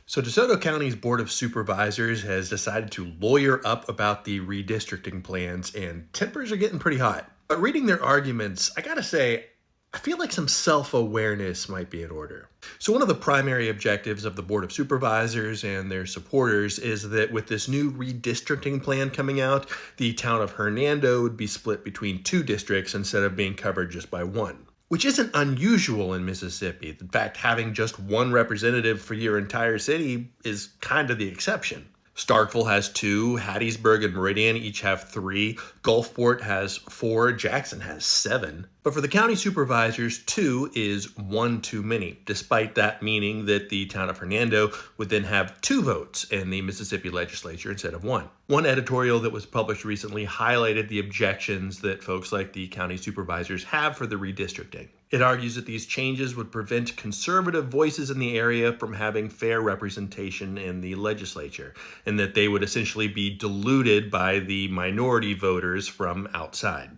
So DeSoto County's Board of Supervisors has decided to lawyer up about the redistricting plans, and tempers are getting pretty hot. But reading their arguments, I gotta say, I feel like some self-awareness might be in order. So one of the primary objectives of the Board of Supervisors and their supporters is that with this new redistricting plan coming out, the town of Hernando would be split between two districts instead of being covered just by one. Which isn't unusual in Mississippi. In fact, having just one representative for your entire city is kind of the exception. Starkville has two, Hattiesburg and Meridian each have three, Gulfport has four, Jackson has seven. But for the county supervisors, two is one too many, despite that meaning that the town of Hernando would then have two votes in the Mississippi legislature instead of one. One editorial that was published recently highlighted the objections that folks like the county supervisors have for the redistricting. It argues that these changes would prevent conservative voices in the area from having fair representation in the legislature, and that they would essentially be diluted by the minority voters from outside.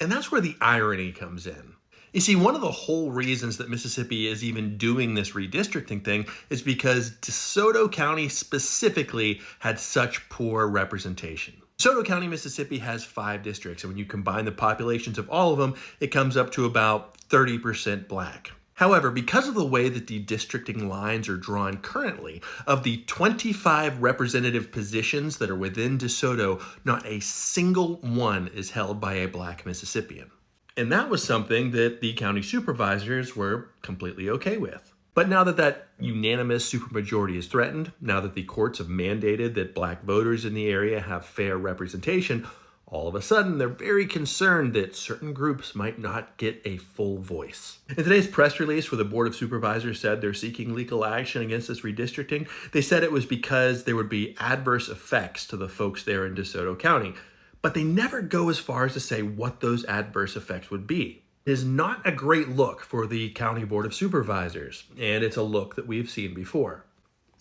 And that's where the irony comes in. You see, one of the whole reasons that Mississippi is even doing this redistricting thing is because DeSoto County specifically had such poor representation. DeSoto County, Mississippi has 5 districts, and when you combine the populations of all of them, it comes up to about 30% black. However, because of the way that the districting lines are drawn currently, of the 25 representative positions that are within DeSoto, not a single one is held by a black Mississippian. And that was something that the county supervisors were completely okay with. But now that that unanimous supermajority is threatened, now that the courts have mandated that black voters in the area have fair representation, all of a sudden they're very concerned that certain groups might not get a full voice. In today's press release where the Board of Supervisors said they're seeking legal action against this redistricting, they said it was because there would be adverse effects to the folks there in DeSoto County. But they never go as far as to say what those adverse effects would be. It is not a great look for the County Board of Supervisors, and it's a look that we've seen before.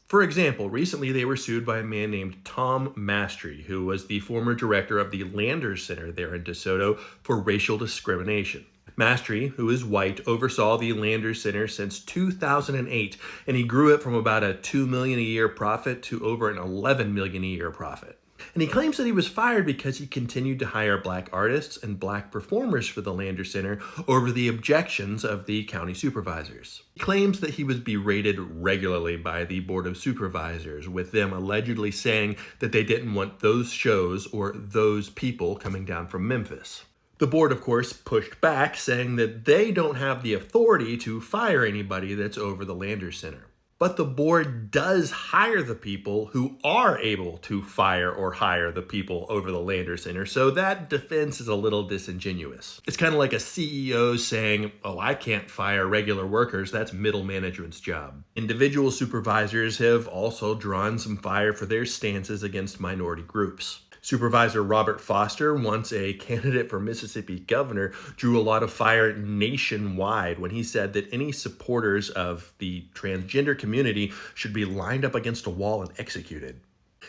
For example, recently they were sued by a man named Tom Mastry, who was the former director of the Landers Center there in DeSoto for racial discrimination. Mastry, who is white, oversaw the Landers Center since 2008, and he grew it from about a $2 million a year profit to over an $11 million a year profit. And he claims that he was fired because he continued to hire black artists and black performers for the Landers Center over the objections of the county supervisors. He claims that he was berated regularly by the Board of Supervisors, with them allegedly saying that they didn't want those shows or those people coming down from Memphis. The board, of course, pushed back, saying that they don't have the authority to fire anybody that's over the Landers Center. But the board does hire the people who are able to fire or hire the people over the Landers Center, so that defense is a little disingenuous. It's kind of like a CEO saying, oh, I can't fire regular workers, that's middle management's job. Individual supervisors have also drawn some fire for their stances against minority groups. Supervisor Robert Foster, once a candidate for Mississippi governor, drew a lot of fire nationwide when he said that any supporters of the transgender community should be lined up against a wall and executed.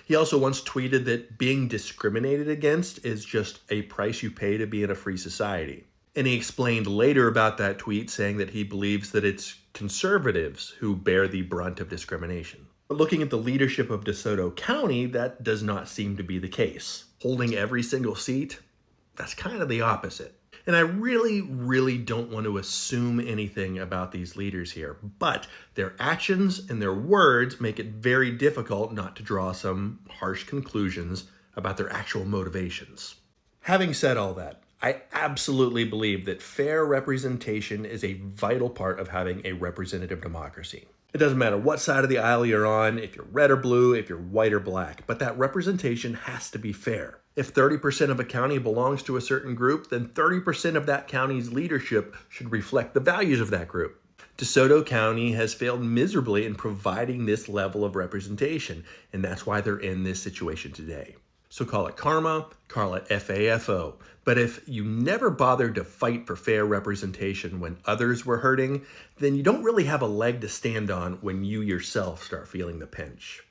He also once tweeted that being discriminated against is just a price you pay to be in a free society. And he explained later about that tweet, saying that he believes that it's conservatives who bear the brunt of discrimination. But looking at the leadership of DeSoto County, that does not seem to be the case. Holding every single seat, that's kind of the opposite. And I really don't want to assume anything about these leaders here, but their actions and their words make it very difficult not to draw some harsh conclusions about their actual motivations. Having said all that, I absolutely believe that fair representation is a vital part of having a representative democracy. It doesn't matter what side of the aisle you're on, if you're red or blue, if you're white or black, but that representation has to be fair. If 30% of a county belongs to a certain group, then 30% of that county's leadership should reflect the values of that group. DeSoto County has failed miserably in providing this level of representation, and that's why they're in this situation today. So call it karma, call it FAFO. But if you never bothered to fight for fair representation when others were hurting, then you don't really have a leg to stand on when you yourself start feeling the pinch.